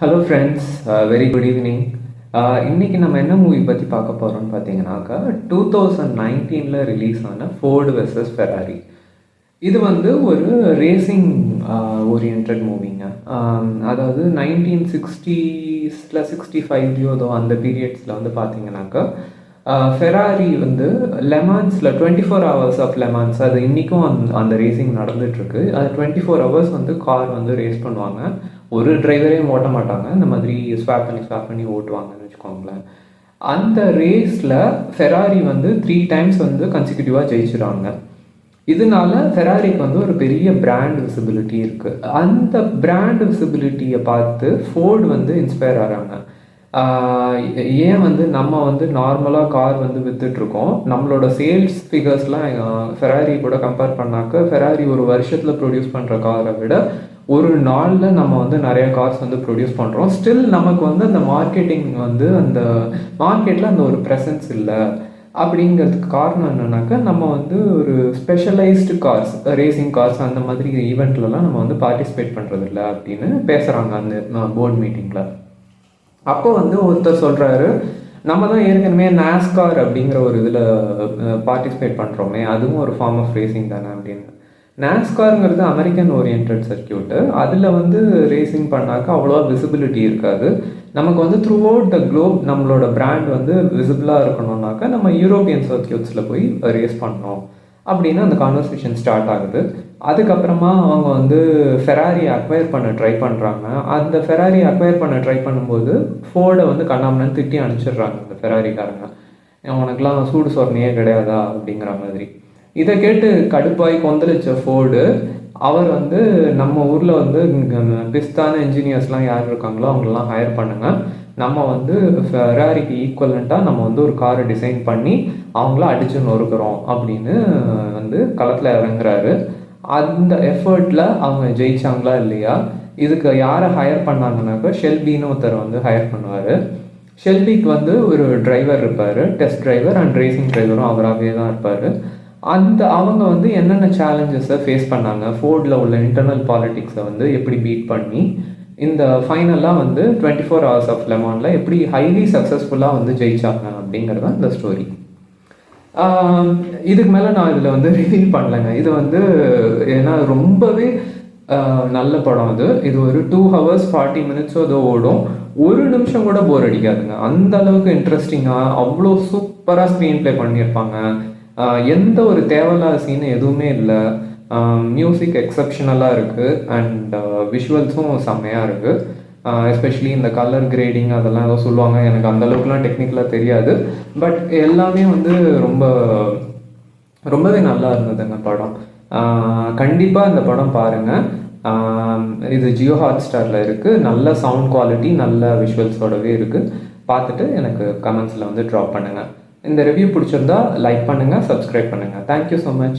Hello friends, very good evening. இன்னைக்கு நம்ம என்ன மூவி பற்றி பார்க்க போகிறோம்னு பார்த்தீங்கன்னாக்கா 2019 ரிலீஸ் ஆன ஃபோர்டு வெர்சஸ் ஃபெராரி. இது வந்து ஒரு ரேசிங் ஓரியன்ட் மூவிங்க. அதாவது 1960s 65 ஏதோ அந்த பீரியட்ஸில் வந்து பார்த்தீங்கன்னாக்கா ஃபெராரி வந்து லெமான்ஸில் 24 ஹவர்ஸ் ஆஃப் லெமான்ஸ் அது இன்றைக்கும் அந்த ரேசிங் நடந்துகிட்ருக்கு. அது 24 ஹவர்ஸ் வந்து கார் வந்து ரேஸ் பண்ணுவாங்க. ஒரு டிரைவரையும் ஓட்ட மாட்டாங்க, இந்த மாதிரி ஸ்வாப் பண்ணி ஓட்டுவாங்கன்னு வச்சுக்கோங்களேன். அந்த ரேஸில் ஃபெராரி வந்து 3 டைம்ஸ் வந்து கன்சிக்யூட்டிவாக ஜெயிச்சிடுறாங்க. இதனால ஃபெராரிக்கு வந்து ஒரு பெரிய பிராண்ட் விசிபிலிட்டி இருக்குது. அந்த பிராண்ட் விசிபிலிட்டியை பார்த்து ஃபோர்டு வந்து இன்ஸ்பயர் ஆகிறாங்க. ஏன் வந்து நம்ம வந்து நார்மலாக கார் வந்து விற்றுட்ருக்கோம், நம்மளோட சேல்ஸ் ஃபிகர்ஸ்லாம் ஃபெராரி கூட கம்பேர் பண்ணாக்க ஃபெராரி ஒரு வருஷத்தில் ப்ரொடியூஸ் பண்ணுற காரை விட ஒரு நாளில் நம்ம வந்து நிறைய கார்ஸ் வந்து ப்ரொடியூஸ் பண்ணுறோம். ஸ்டில் நமக்கு வந்து அந்த மார்க்கெட்டிங் வந்து அந்த மார்க்கெட்டில் அந்த ஒரு ப்ரெசன்ஸ் இல்லை. அப்படிங்கிறதுக்கு காரணம் என்னன்னாக்கா, நம்ம வந்து ஒரு ஸ்பெஷலைஸ்டு கார்ஸ், ரேசிங் கார்ஸ் அந்த மாதிரி ஈவெண்ட்லலாம் நம்ம வந்து பார்ட்டிசிபேட் பண்ணுறதில்ல அப்படின்னு பேசுகிறாங்க அந்த போர்ட் மீட்டிங்கில். அப்போ வந்து ஒருத்தர் சொல்கிறாரு, நம்ம தான் ஏற்கனவே நாஸ்கார் அப்படிங்கிற ஒரு இதில் பார்ட்டிசிபேட் பண்ணுறோமே, அதுவும் ஒரு ஃபார்ம் ஆஃப் ரேசிங் தானே அப்படின்னு. நாஸ்காருங்கிறது அமெரிக்கன் ஓரியன்ட் சர்க்கியூட்டு. அதில் வந்து ரேசிங் பண்ணாக்க அவ்வளோவா விசிபிலிட்டி இருக்காது. நமக்கு வந்து த்ரூ அவுட் த குளோப் நம்மளோட பிராண்ட் வந்து விசிபிளாக இருக்கணும்னாக்கா நம்ம யூரோப்பியன் சர்க்கியூட்ஸில் போய் ரேஸ் பண்ணோம் அப்படின்னு அந்த கான்வர்சேஷன் ஸ்டார்ட் ஆகுது. அதுக்கப்புறமா அவங்க வந்து ஃபெராரி அக்வயர் பண்ண ட்ரை பண்ணுறாங்க. அந்த ஃபெராரி அக்வயர் பண்ண ட்ரை பண்ணும்போது ஃபோர்டை வந்து கண்ணாமண்ணு திட்டி அனுப்பிச்சிடுறாங்க அந்த ஃபெராரிக்காரங்க. உனக்குலாம் சூடு சொரணையே கிடையாதா அப்படிங்கிற மாதிரி. இதை கேட்டு கடுப்பாய் கொந்தளிச்ச ஃபோர்டு அவர் வந்து நம்ம ஊரில் வந்து பெஸ்ட்டான இன்ஜினியர்ஸ்லாம் யார் இருக்காங்களோ அவங்களெலாம் ஹையர் பண்ணுங்கள், நம்ம வந்து ஃபெராரிக்கு ஈக்குவலண்ட்டாக நம்ம வந்து ஒரு காரை டிசைன் பண்ணி அவங்கள அடித்து நொறுக்கிறோம் அப்படின்னு வந்து களத்தில் இறங்குறாரு. அந்த எஃபர்ட்டில் அவங்க ஜெயிச்சாங்களா இல்லையா, இதுக்கு யாரை ஹையர் பண்ணாங்கன்னாக்கா ஷெல்பின்னு ஒருத்தர் வந்து ஹையர் பண்ணுவார். ஷெல்பிக்கு வந்து ஒரு டிரைவர் இருப்பார், டெஸ்ட் டிரைவர் அண்ட் ரேசிங் டிரைவரும் அவராகவே தான் இருப்பார். அவங்க வந்து என்னென்ன சேலஞ்சஸை ஃபேஸ் பண்ணாங்க, ஃபோர்டில் உள்ள இன்டர்னல் பாலிட்டிக்ஸை வந்து எப்படி பீட் பண்ணி இந்த ஃபைனலாக வந்து 24 ஹவர்ஸ் ஆஃப் லெமானில் எப்படி ஹைலி சக்ஸஸ்ஃபுல்லாக வந்து ஜெயிச்சாங்க அப்படிங்கிறது தான் இந்த ஸ்டோரி. இதுக்கு மேலே நான் இதில் வந்து ரிவீல் பண்ணலைங்க. இது வந்து ஏன்னா ரொம்பவே நல்ல படம். இது ஒரு 2 hours 40 minutes ஏதோ ஓடும். ஒரு நிமிஷம் கூட போர் அடிக்காதுங்க. அந்த அளவுக்கு இன்ட்ரெஸ்டிங்காக அவ்வளோ சூப்பராக ஸ்க்ரீன் ப்ளே பண்ணியிருப்பாங்க. எந்த ஒரு தேவையில்லாத சீன் எதுவுமே இல்லை. மியூசிக் எக்ஸப்ஷனலாக இருக்குது அண்ட் விஷுவல்ஸும் செம்மையாக இருக்குது. எஸ்பெஷலி இந்த கலர் கிரேடிங் அதெல்லாம் ஏதோ சொல்லுவாங்க, எனக்கு அந்தளவுக்குலாம் டெக்னிக்கலாக தெரியாது. பட் எல்லாமே வந்து ரொம்பவே நல்லா இருந்ததுங்க படம். கண்டிப்பாக இந்த படம் பாருங்கள். இது ஜியோ ஹாட்ஸ்டாரில் இருக்குது. நல்ல சவுண்ட் குவாலிட்டி, நல்ல விஷுவல்ஸோடவே இருக்குது. பார்த்துட்டு எனக்கு கமெண்ட்ஸில் வந்து ட்ராப் பண்ணுங்கள். இந்த ரிவ்யூ பிடிச்சிருந்தா லைக் பண்ணுங்கள், சப்ஸ்கிரைப் பண்ணுங்கள். Thank you so much.